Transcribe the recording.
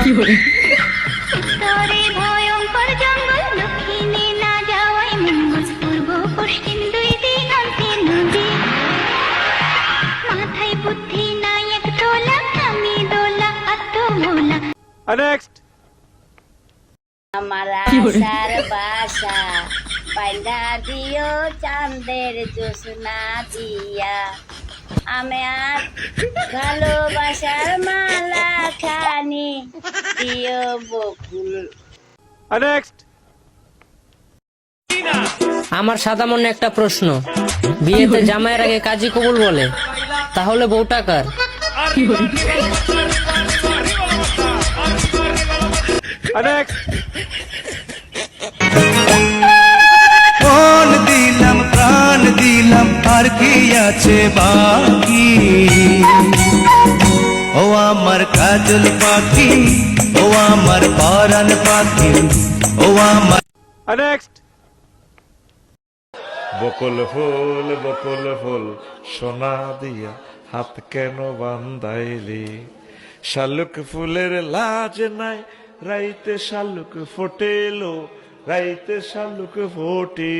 উত্তরে ভয়ঙ্কর জঙ্গল, দক্ষিণে না যাওয়াই মঙ্গল, পূর্ব পশ্চিম দুই দিগন্তে নদী। মাথায় বুদ্ধি নাই এক তোলা, আমি দোলা আত্মভোলা। নেক্সট। আমার আশার বাসা পাইলা দিও চাঁদের জোছনা দিয়া, আমি আর ভালোবাসার মালা খানি দিও বকুল। নেক্সট। আমার সাদা মনে একটা প্রশ্ন, বিয়েতে জামাইয়ের আগে কাজী কবুল বলে, তাহলে বউটা কার? নেক্সট। মন দিলাম প্রাণ দিলাম আর কি আছে বাকি, ও আমার কাজল পাখি, ও আমার পরাণ পাখি, ও আমার। নেক্সট। বকুল ফুল সোনা দিয়া হাত কেন বান্ধাইলি, শালুক ফুলের লাজ নাই, রাইতে শালুক ফোটেলো, রাইতে শালুক ফোটে।